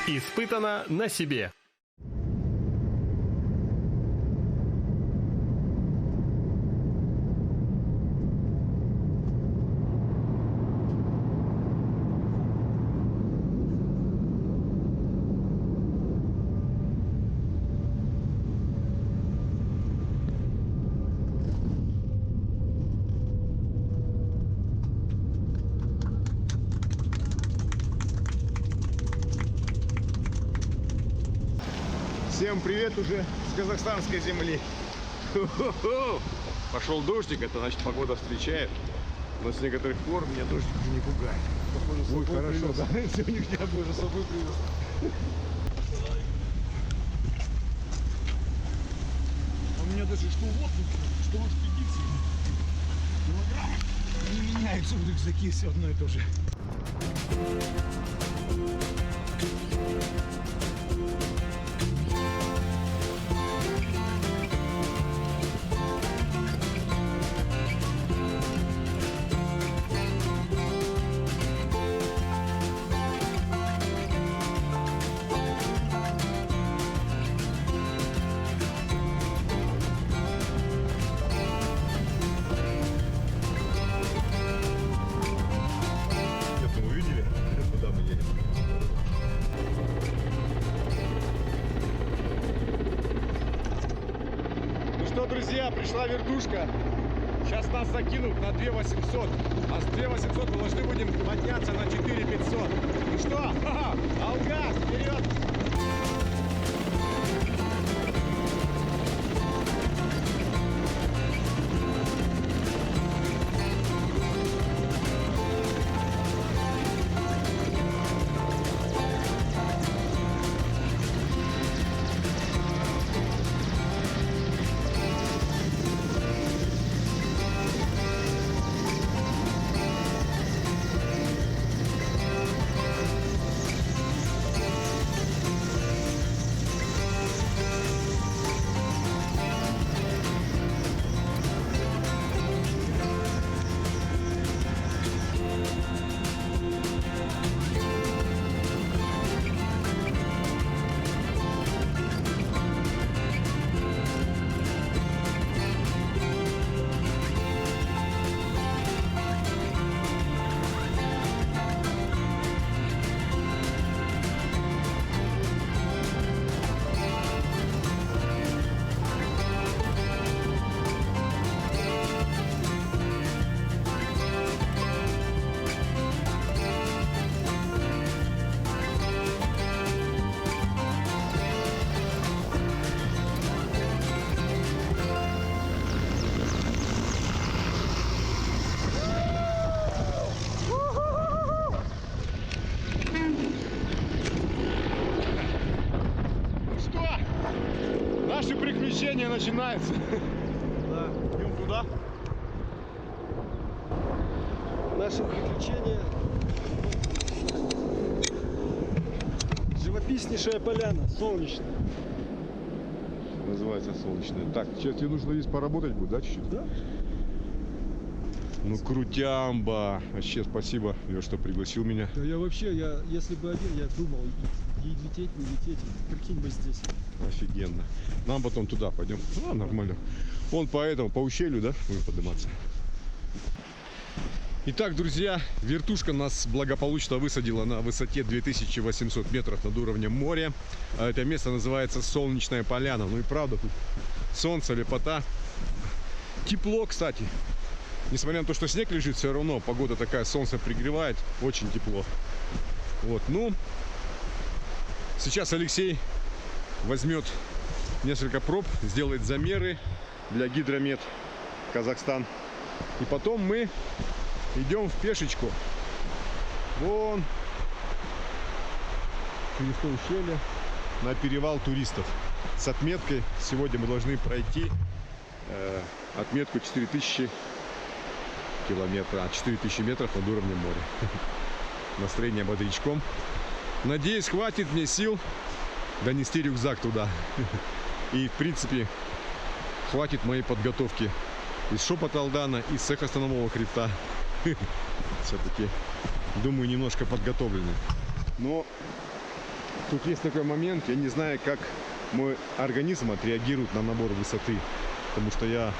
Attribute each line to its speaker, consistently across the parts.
Speaker 1: Испытано на себе.
Speaker 2: Всем привет уже с казахстанской земли. Пошел дождик, это значит погода встречает. Но с некоторых пор меня дождик уже не пугает. Похоже, будет хорошо, да? Сегодня уже с собой привез. У меня даже что в отпуске, что в экспедиции. Килограммы не меняются в рюкзаке, все одно и то же. Друзья, пришла вертушка. Сейчас нас закинут на 2800, а с 2800 мы должны будем подняться на 4500. Ну что, Алгаз, вперед! Наши приключения начинаются.
Speaker 3: Да,
Speaker 2: идем туда.
Speaker 3: Наши приключения. Живописнейшая поляна, солнечная.
Speaker 2: Называется солнечная. Так, сейчас тебе нужно здесь поработать будет, да, чуть-чуть?
Speaker 3: Да.
Speaker 2: Ну, крутямба. Вообще, спасибо, Леш, что пригласил меня.
Speaker 3: Да я вообще, если бы один, я думал, и лететь, не лететь, прикинь бы здесь.
Speaker 2: Офигенно. Нам потом туда пойдем. А, нормально. Вон по ущелью, да, будем подниматься. Итак, друзья, вертушка нас благополучно высадила на высоте 2800 метров над уровнем моря. Это место называется Солнечная поляна. Ну и правда, тут солнце, лепота. Тепло, кстати. Несмотря на то, что снег лежит, все равно погода такая, солнце пригревает. Очень тепло. Вот, ну, сейчас Алексей возьмет несколько проб, сделает замеры для Гидромет Казахстан. И потом мы идем в пешечку. Вон через то ущелье на перевал туристов. С отметкой сегодня мы должны пройти отметку 4000 километров, 4000 метров над уровнем моря. Настроение бодрячком. Надеюсь, хватит мне сил донести рюкзак туда. И в принципе хватит моей подготовки из шепота Алдана, из Цеха-Станового хребта. Все-таки, думаю, немножко подготовлены. Но Тут есть такой момент, я не знаю, как мой организм отреагирует на набор высоты. Потому что я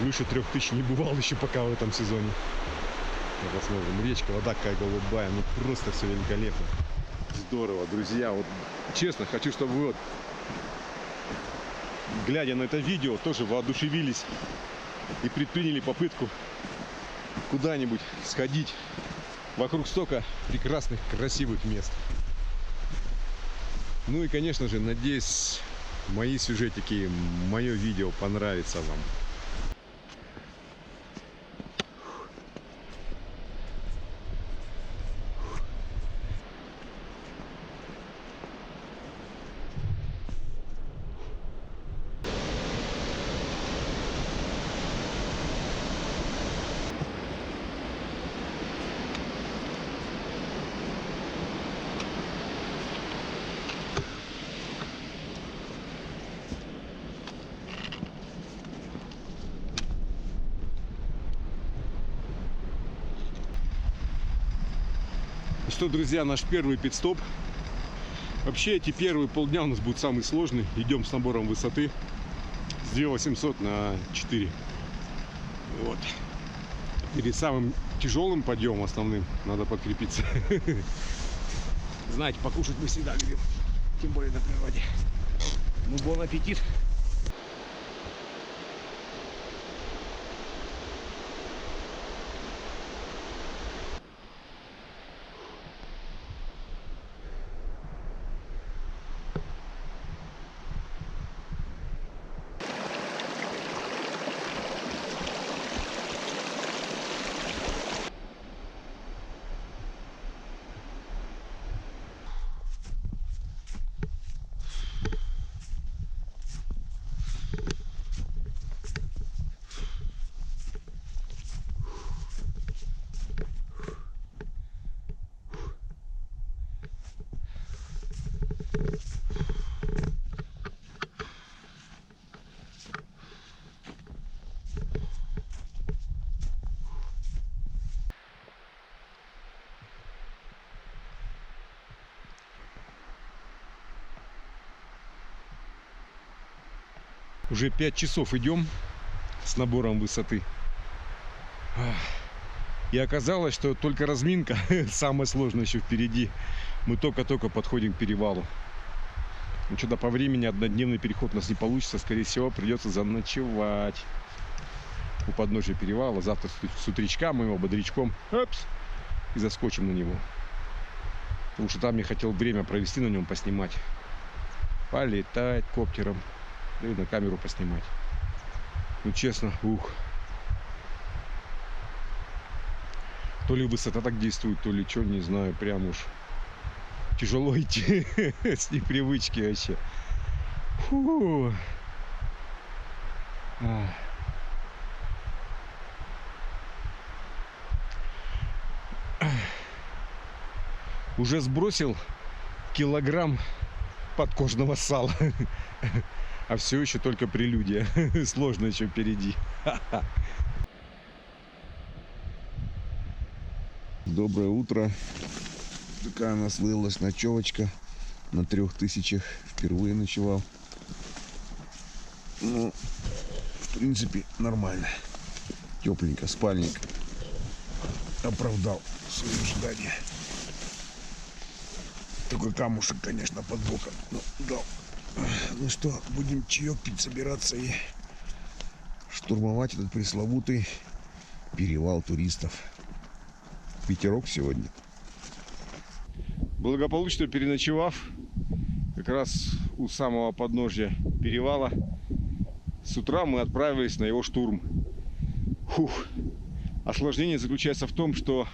Speaker 2: выше 3000 не бывал еще пока в этом сезоне. Посмотрим, речка, вода какая голубая, ну просто все великолепно. Здорово, друзья, вот честно, хочу, чтобы вы вот, глядя на это видео, тоже воодушевились и предприняли попытку куда-нибудь сходить. Вокруг столько прекрасных, красивых мест. Ну и, конечно же, надеюсь, мои сюжетики, мое видео понравится вам. Что, друзья, наш первый пит-стоп. Вообще эти первые полдня у нас будут самые сложные. Идем с набором высоты с 2800 на 4. Вот. Перед самым тяжелым подъемом основным надо подкрепиться. Знаете, покушать мы всегда любим, тем более на природе. Ну, бон аппетит! Уже 5 часов идем с набором высоты. И оказалось, что только разминка самое сложное еще впереди. Мы только-только подходим к перевалу. Ну, что-то по времени однодневный переход у нас не получится. Скорее всего, придется заночевать у подножия перевала. Завтра с утречка мы его бодрячком и заскочим на него. Потому что там я хотел время провести на нем, поснимать. Полетать коптером. И на камеру поснимать. Ну, честно, То ли высота так действует, то ли что, не знаю. Прям уж тяжело идти с непривычки вообще. Фу. Уже сбросил килограмм подкожного сала. А все еще только прелюдия. Сложно еще впереди.
Speaker 4: Доброе утро. Такая у нас выдалась ночевочка на 3000. Впервые ночевал. Ну, в принципе, нормально. Тепленько. Спальник оправдал свои ожидания. Такой камушек, конечно, под боком. Ну, дал. Ну что, будем чаек пить, собираться и штурмовать этот пресловутый перевал туристов. Ветерок сегодня.
Speaker 2: Благополучно переночевав как раз у самого подножия перевала, с утра мы отправились на его штурм. Осложнение заключается в том, что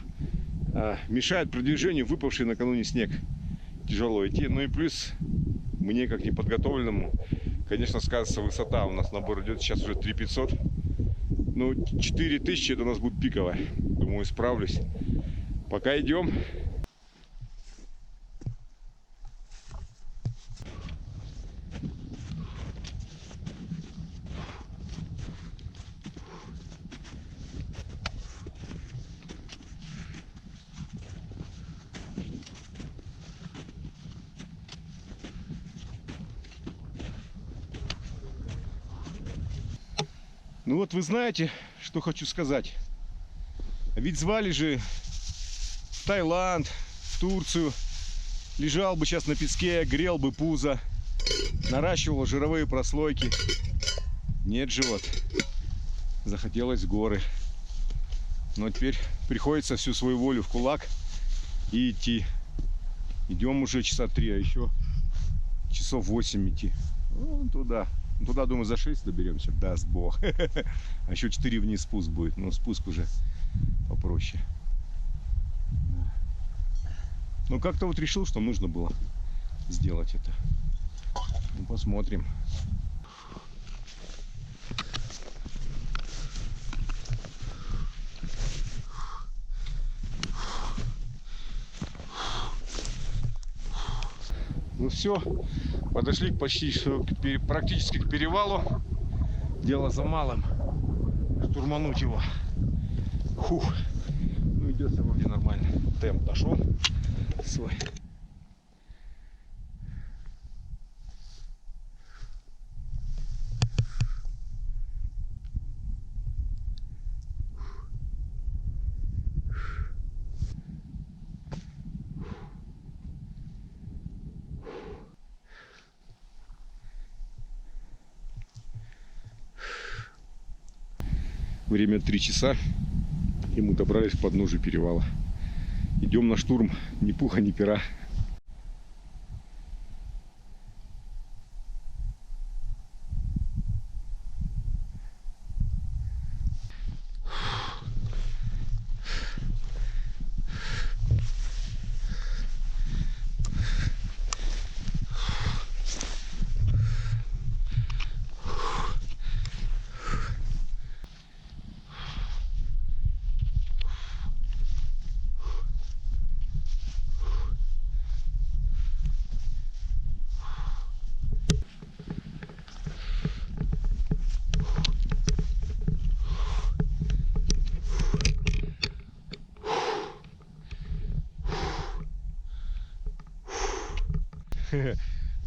Speaker 2: мешает продвижению выпавший накануне снег. Тяжело идти. Ну и плюс мне, как неподготовленному, конечно, сказывается высота. У нас набор идет сейчас уже 3500. Ну, 4000 это у нас будет пиковая. Думаю, справлюсь. Пока идем. Ну вот вы знаете, что хочу сказать. Ведь звали же в Таиланд, в Турцию. Лежал бы сейчас на песке, грел бы пузо, наращивал жировые прослойки. Нет же вот. Захотелось в горы. Но теперь приходится всю свою волю в кулак и идти. Идем уже часа 3, а еще часов 8 идти. Вон туда. Туда, думаю, за 6 доберемся. Даст Бог. А еще 4 вниз спуск будет. Но спуск уже попроще. Но как-то вот решил, что нужно было сделать это. Ну, посмотрим. Ну все, подошли почти практически к перевалу. Дело за малым. Штурмануть его. Фух. Ну идет вроде нормально. Темп дошел свой. Время 3 часа, и мы добрались к подножию перевала. Идем на штурм, ни пуха, ни пера.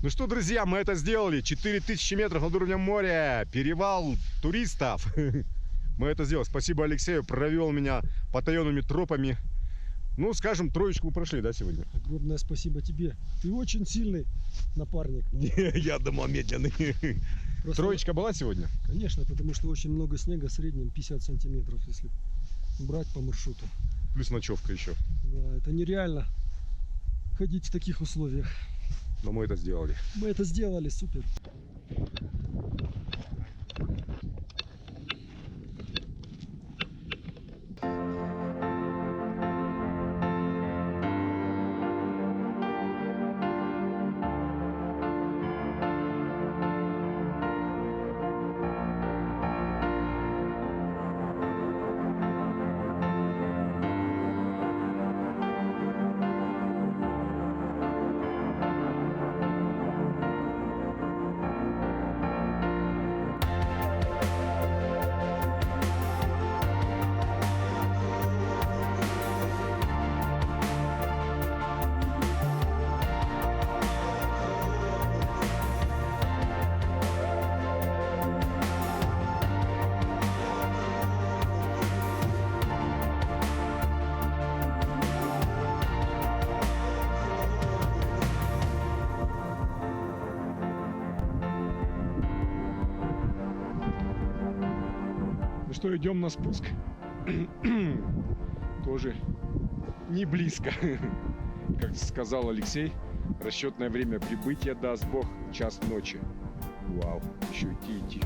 Speaker 2: Ну что, друзья, мы это сделали. 4000 метров над уровнем моря. Перевал туристов. Мы это сделали. Спасибо Алексею. Провел меня потаенными тропами. Ну, скажем, 3 мы прошли, да, сегодня?
Speaker 3: Огромное спасибо тебе. Ты очень сильный напарник.
Speaker 2: Я думал, медленный.
Speaker 3: Просто...
Speaker 2: 3 была сегодня?
Speaker 3: Конечно, потому что очень много снега, в среднем 50 сантиметров, если брать по маршруту.
Speaker 2: Плюс ночевка еще.
Speaker 3: Да, это нереально ходить в таких условиях.
Speaker 2: Но мы это сделали.
Speaker 3: Мы это сделали, супер.
Speaker 2: Ну что, идем на спуск. Тоже не близко. Как сказал Алексей, расчетное время прибытия, даст Бог, 1 ночи. Вау, еще идти.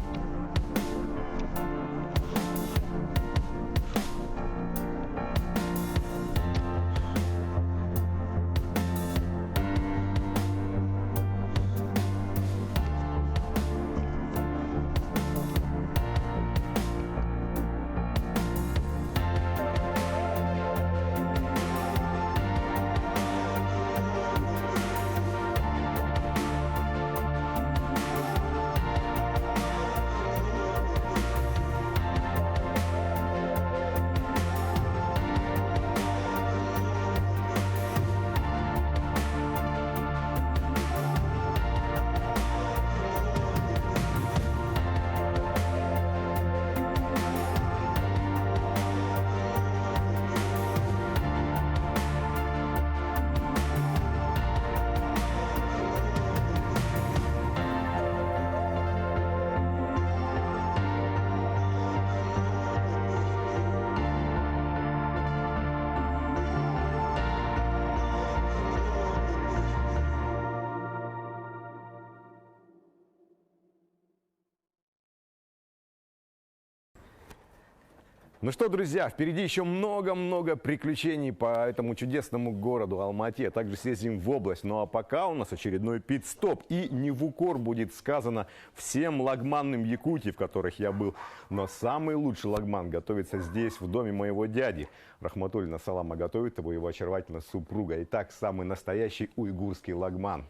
Speaker 5: Ну что, друзья, впереди еще много-много приключений по этому чудесному городу Алмате. Также съездим в область. Ну а пока у нас очередной пит-стоп. И не в укор будет сказано всем лагманным Якутии, в которых я был. Но самый лучший лагман готовится здесь, в доме моего дяди. Рахматуллина Салама готовит его очаровательная супруга. Итак, самый настоящий уйгурский лагман.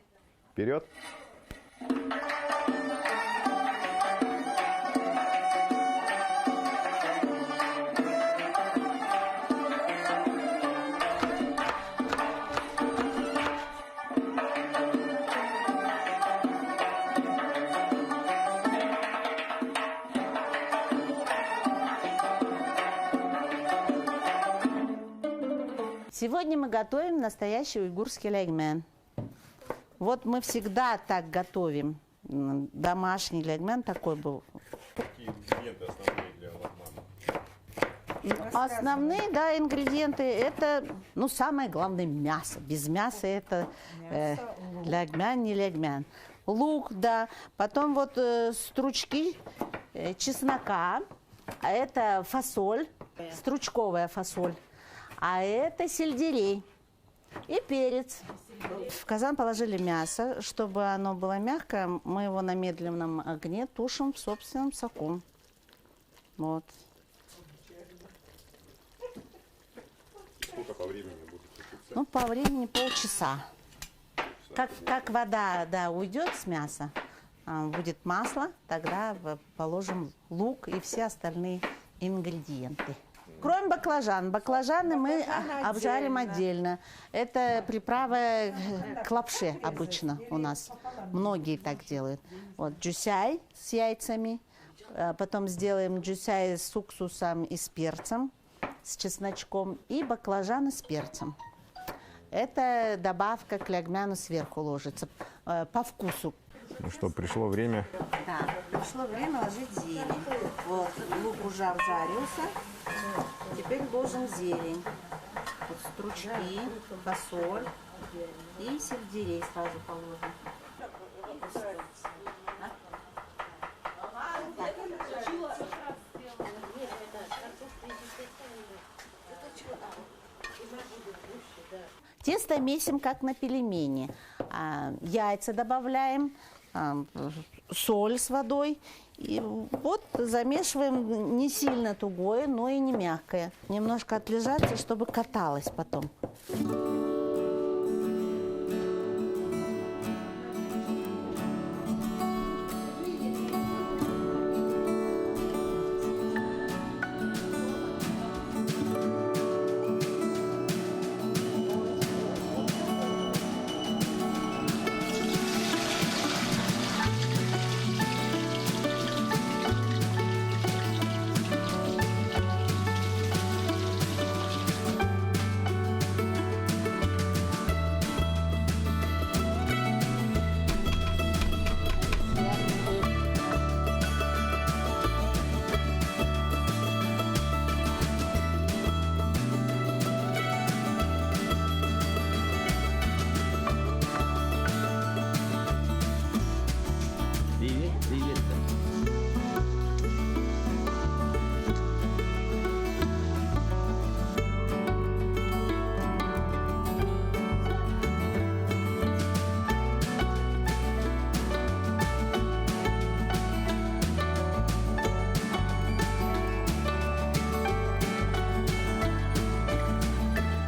Speaker 5: Вперед!
Speaker 6: Сегодня мы готовим настоящий уйгурский лягмян. Вот мы всегда так готовим. Домашний лягмян такой был.
Speaker 2: Какие ингредиенты основные для лагмана?
Speaker 6: Основные, да, ингредиенты это, ну, самое главное, мясо. Без мяса это лягмян, не лягмян. Лук, да. Потом вот стручки чеснока. А это фасоль, стручковая фасоль. А это сельдерей и перец. В казан положили мясо. Чтобы оно было мягкое, мы его на медленном огне тушим в собственном соку. Вот.
Speaker 2: Сколько по времени будет тушиться?
Speaker 6: Ну, по времени полчаса. Как вода, да, уйдет с мяса, будет масло, тогда положим лук и все остальные ингредиенты. Кроме баклажан. Баклажаны мы обжарим отдельно. Это приправа к лапше обычно у нас. Многие так делают. Вот джусяй с яйцами. Потом сделаем джусяй с уксусом и с перцем, с чесночком. И баклажаны с перцем. Это добавка к лягмяну сверху ложится. По вкусу.
Speaker 5: Ну что, пришло время.
Speaker 6: Да, пришло время ложить зелень. Вот, лук уже обжарился. Теперь ложим зелень. Вот стручки, фасоль и сельдерей сразу положим. Тесто месим как на пельмени. Яйца добавляем, соль с водой. И вот замешиваем не сильно тугое, но и не мягкое. Немножко отлежаться, чтобы каталось потом.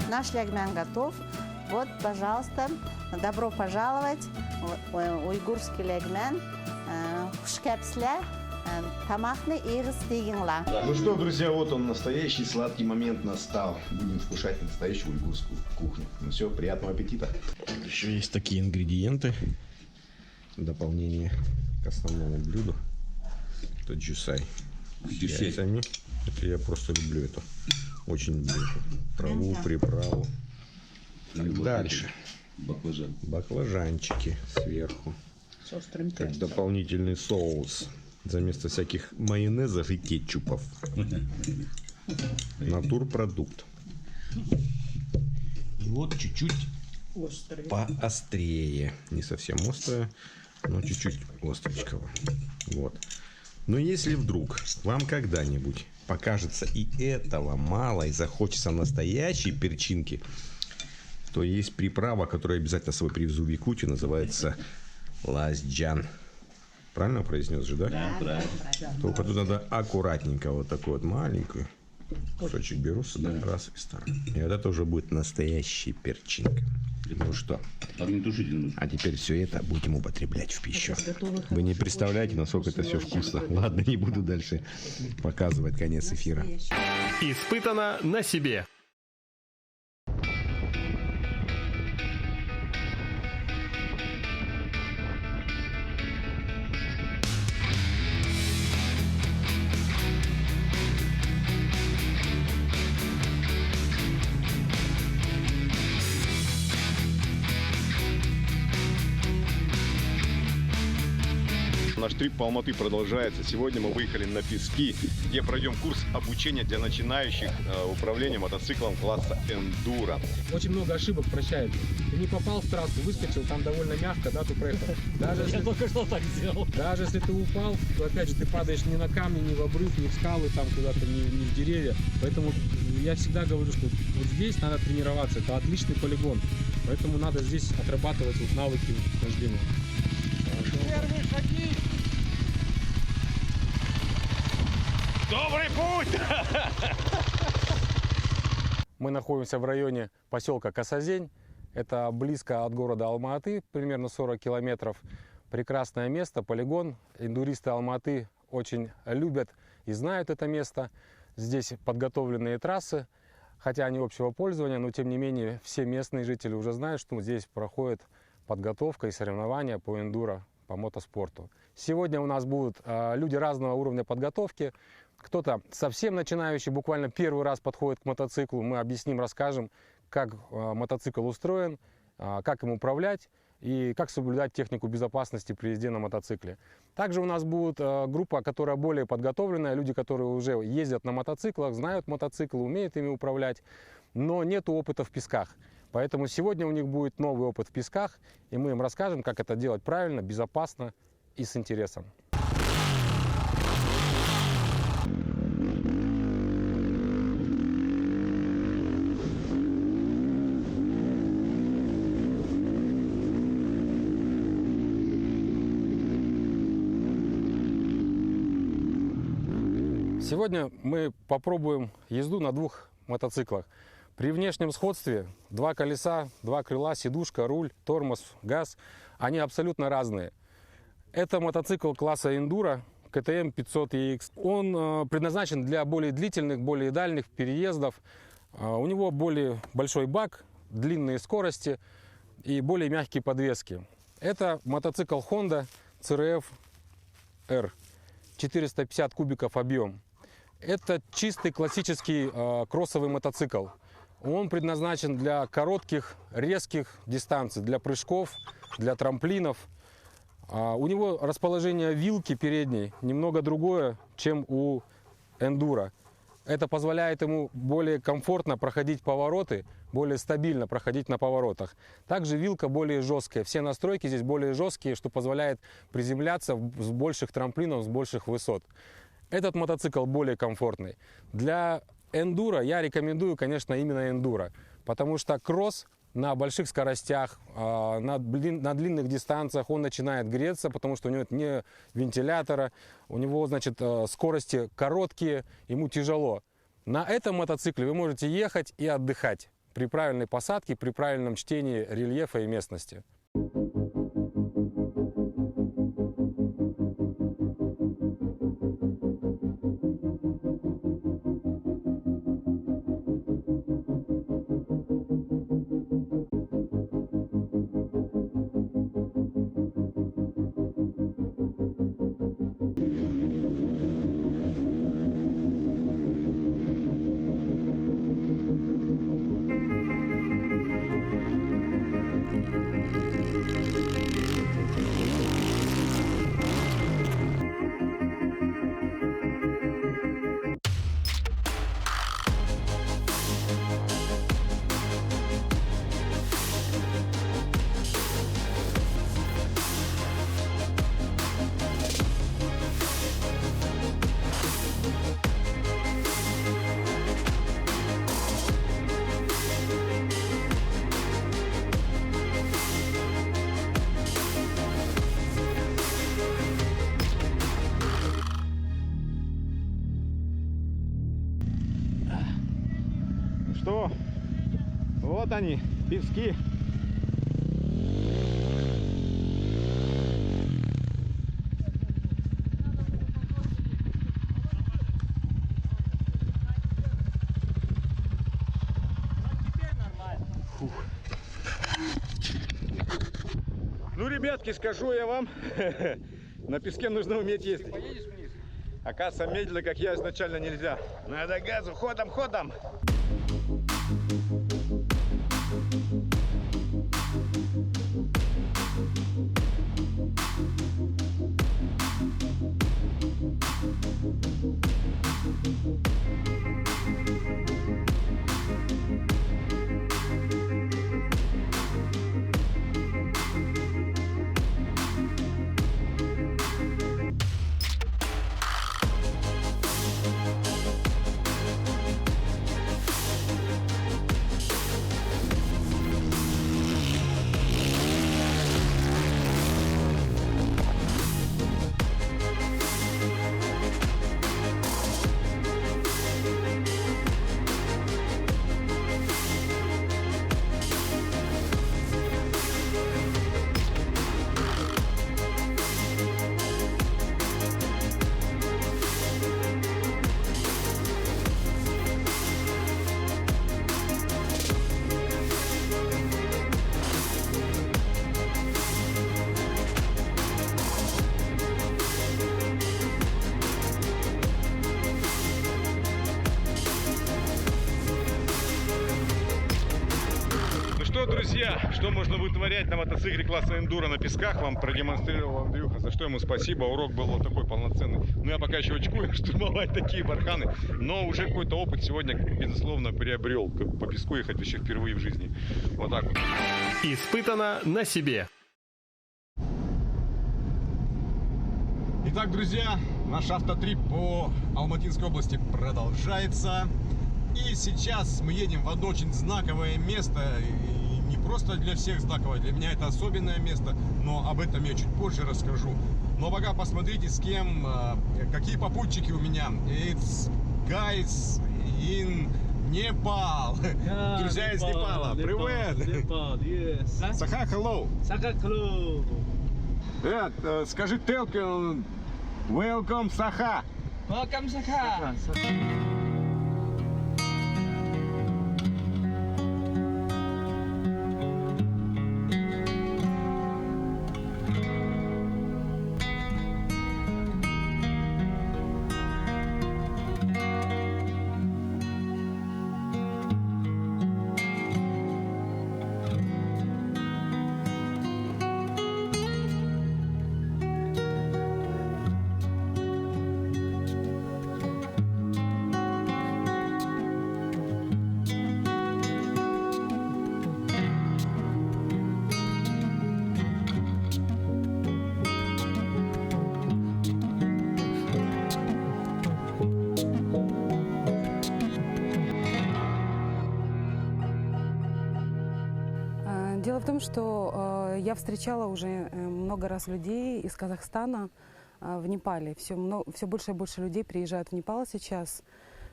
Speaker 6: Наш лягмян готов. Вот, пожалуйста, добро пожаловать в уйгурский лягмян. Хушкепсле, тамахны и растигинла.
Speaker 4: Ну что, друзья, вот он, настоящий сладкий момент настал. Будем вкушать настоящую уйгурскую кухню. Ну все, приятного аппетита.
Speaker 2: Еще есть такие ингредиенты. Дополнение к основному блюду. Это джусай. С яйцами. Это я просто люблю это. Очень люблю эту траву, приправу. Дальше. Баклажанчики сверху. Как дополнительный соус. Заместо всяких майонезов и кетчупов. Натурпродукт. И вот чуть-чуть поострее. Не совсем острое, но чуть-чуть остренького. Вот. Но если вдруг вам когда-нибудь
Speaker 7: покажется и этого мало, и захочется настоящей перчинки, то есть приправа, которую я обязательно с собой привезу в Якутию, называется лазджан. Правильно произнес же, да?
Speaker 8: Да, правильно.
Speaker 7: Только тут надо аккуратненько, вот такую вот маленькую кусочек беру сюда, раз и ставлю. И вот это уже будет настоящая перчинка. Ну что,
Speaker 8: Огнетушитель.
Speaker 7: а теперь все это будем употреблять в пищу. Вы не представляете, насколько это все вкусно. Ладно, не буду дальше показывать конец эфира.
Speaker 1: Испытано на себе.
Speaker 2: Наш трип по Алматы продолжается. Сегодня мы выехали на пески, где пройдем курс обучения для начинающих управления мотоциклом класса эндуро.
Speaker 9: Очень много ошибок прощают. Ты не попал в трассу, выскочил, там довольно мягко, да, ты проехал. Я только что так сделал. Даже если ты упал, то опять же ты падаешь не на камни, не в обрыв, не в скалы, там куда-то, не в деревья. Поэтому я всегда говорю, что вот здесь надо тренироваться, это отличный полигон. Поэтому надо здесь отрабатывать вот навыки вождения. Первые шаги!
Speaker 2: Добрый путь!
Speaker 9: Мы находимся в районе поселка Косозень. Это близко от города Алма-Аты, примерно 40 километров. Прекрасное место, полигон. Эндуристы Алма-Аты очень любят и знают это место. Здесь подготовленные трассы, хотя они общего пользования, но тем не менее все местные жители уже знают, что здесь проходит подготовка и соревнования по эндуро, по мотоспорту. Сегодня у нас будут люди разного уровня подготовки. Кто-то совсем начинающий, буквально первый раз подходит к мотоциклу. Мы объясним, расскажем, как мотоцикл устроен, как им управлять и как соблюдать технику безопасности при езде на мотоцикле. Также у нас будет группа, которая более подготовленная, люди, которые уже ездят на мотоциклах, знают мотоциклы, умеют ими управлять, но нет опыта в песках. Поэтому сегодня у них будет новый опыт в песках, и мы им расскажем, как это делать правильно, безопасно и с интересом. Сегодня мы попробуем езду на двух мотоциклах. При внешнем сходстве два колеса, два крыла, сидушка, руль, тормоз, газ, они абсолютно разные. Это мотоцикл класса эндуро KTM 500EX. Он предназначен для более длительных, более дальних переездов. У него более большой бак, длинные скорости и более мягкие подвески. Это мотоцикл Honda CRF-R, 450 кубиков объем. Это чистый классический кроссовый мотоцикл. Он предназначен для коротких, резких дистанций, для прыжков, для трамплинов. У него расположение вилки передней немного другое, чем у эндуро. Это позволяет ему более комфортно проходить повороты, более стабильно проходить на поворотах. Также вилка более жесткая. Все настройки здесь более жесткие, что позволяет приземляться с больших трамплинов, с больших высот. Этот мотоцикл более комфортный. Для эндуро я рекомендую, конечно, именно эндуро, потому что кросс на больших скоростях, на длинных дистанциях он начинает греться, потому что у него нет вентилятора, у него, значит, скорости короткие, ему тяжело. На этом мотоцикле вы можете ехать и отдыхать при правильной посадке, при правильном чтении рельефа и местности.
Speaker 2: Что? Вот они, пески. Ну, ребятки, скажу я вам, на песке нужно уметь ездить. Оказывается, медленно, как я, изначально нельзя. Надо газу, ходом, ходом. Друзья, что можно вытворять на мотоцикле класса эндуро на песках, вам продемонстрировал Андрюха, за что ему спасибо. Урок был вот такой полноценный. Ну, я пока еще очкую штурмовать такие барханы, но уже какой-то опыт сегодня, безусловно, приобрел. Как по песку ехать вообще впервые в жизни. Вот так вот.
Speaker 1: Испытано на себе.
Speaker 2: Итак, друзья, наш автотрип по Алматинской области продолжается. И сейчас мы едем в одно очень знаковое место. И не просто для всех знаковое, для меня это особенное место, но об этом я чуть позже расскажу. Но пока посмотрите, с кем, какие попутчики у меня. It's guys in Nepal. Друзья из Непала. Привет.
Speaker 8: Nepal, yes.
Speaker 2: Саха, hello.
Speaker 8: Saka, hello.
Speaker 2: Скажи, welcome, Саха.
Speaker 8: Welcome, Saka.
Speaker 10: Дело в том, что я встречала уже много раз людей из Казахстана в Непале. Все больше и больше людей приезжают в Непал сейчас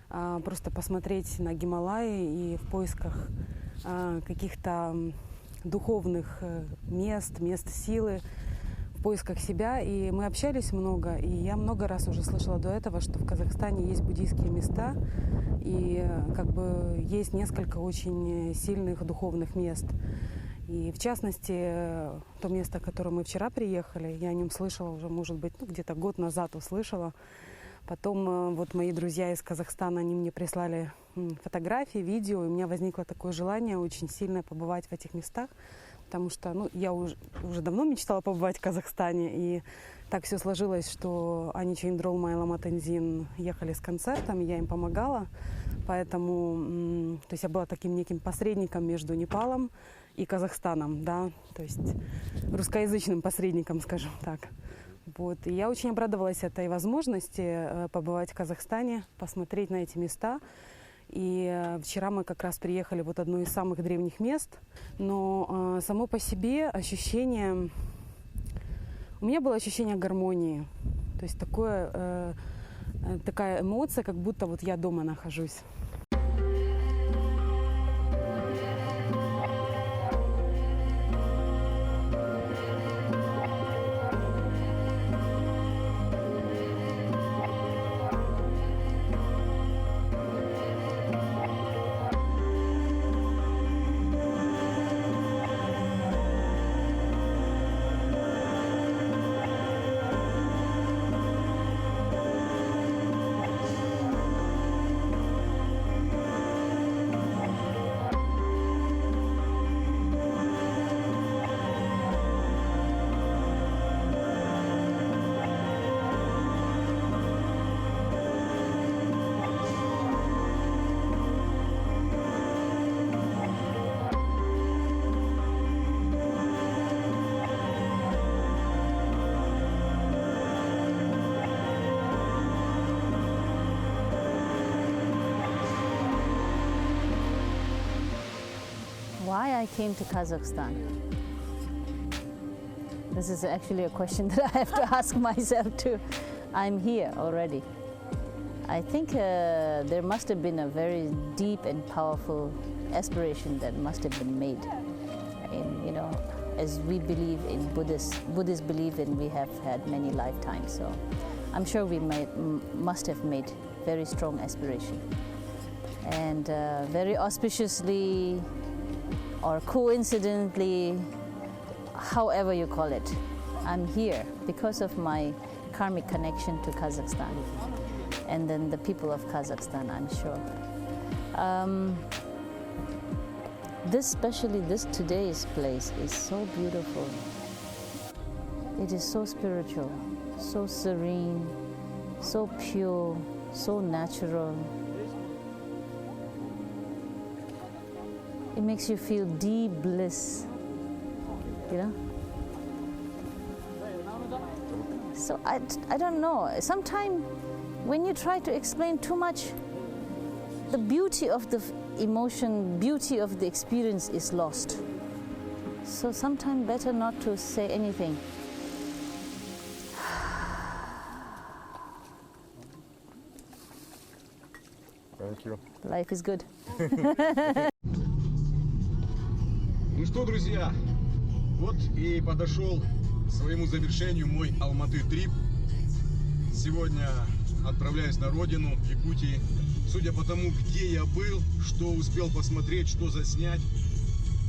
Speaker 10: просто посмотреть на Гималаи и в поисках каких-то духовных мест силы, в поисках себя. И мы общались много, и я много раз уже слышала до этого, что в Казахстане есть буддийские места, и как бы есть несколько очень сильных духовных мест. И в частности, то место, в которое мы вчера приехали, я о нем слышала уже, может быть, где-то год назад услышала. Потом вот мои друзья из Казахстана, они мне прислали фотографии, видео, и у меня возникло такое желание очень сильно побывать в этих местах, потому что я уже давно мечтала побывать в Казахстане, и так все сложилось, что Ани Чейндролма и Лама Тензин ехали с концертом, я им помогала, поэтому то есть я была таким неким посредником между Непалом и Казахстаном, да, то есть русскоязычным посредником, скажем так. Вот. И я очень обрадовалась этой возможности побывать в Казахстане, посмотреть на эти места. И вчера мы как раз приехали в одно из самых древних мест. Но само по себе ощущение... У меня было ощущение гармонии. То есть такая эмоция, как будто вот я дома нахожусь.
Speaker 11: Why I came to Kazakhstan? This is actually a question that I have to ask myself too. I'm here already. I think there must have been a very deep and powerful aspiration that must have been made. In, you know, as we believe in Buddhists believe in we have had many lifetimes. So I'm sure we must have made very strong aspiration. And very auspiciously or coincidentally, however you call it, I'm here because of my karmic connection to Kazakhstan and then the people of Kazakhstan, I'm sure. Today's place is so beautiful. It is so spiritual, so serene, so pure, so natural. It makes you feel deep bliss, you know? So I don't know. Sometimes when you try to explain too much, the beauty of the emotion, beauty of the experience is lost. So sometimes better not to say anything.
Speaker 5: Thank you.
Speaker 11: Life is good.
Speaker 2: Ну что, друзья, вот и подошел к своему завершению мой Алматы-трип. Сегодня отправляюсь на родину, в Якутии. Судя по тому, где я был, что успел посмотреть, что заснять,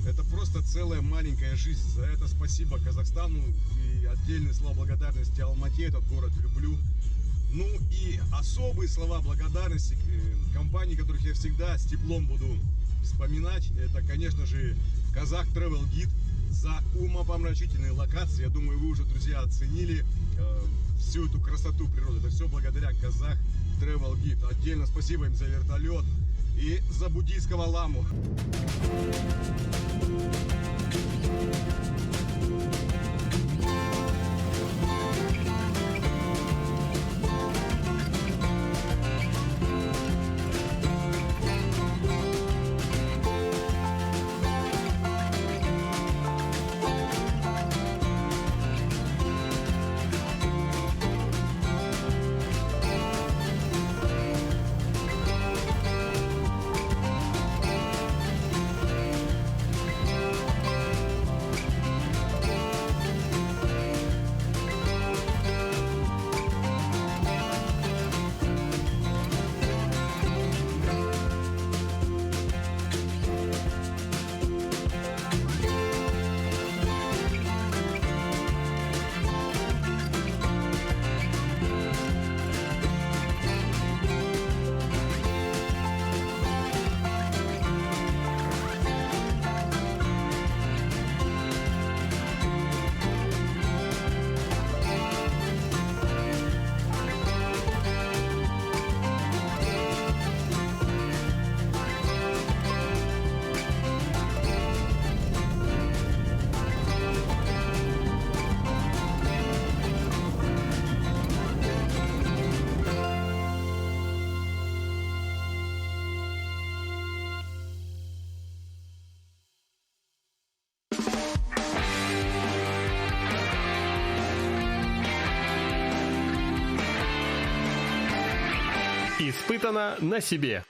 Speaker 2: это просто целая маленькая жизнь. За это спасибо Казахстану и отдельные слова благодарности Алмате, этот город люблю. Ну и особые слова благодарности компании, которых я всегда с теплом буду вспоминать. Это, конечно же, Казах Travel Guide за умопомрачительные локации. Я думаю, вы уже, друзья, оценили всю эту красоту природы. Это все благодаря Казах Travel Guide. Отдельно спасибо им за вертолет и за буддийского ламу.
Speaker 1: Испытано на себе.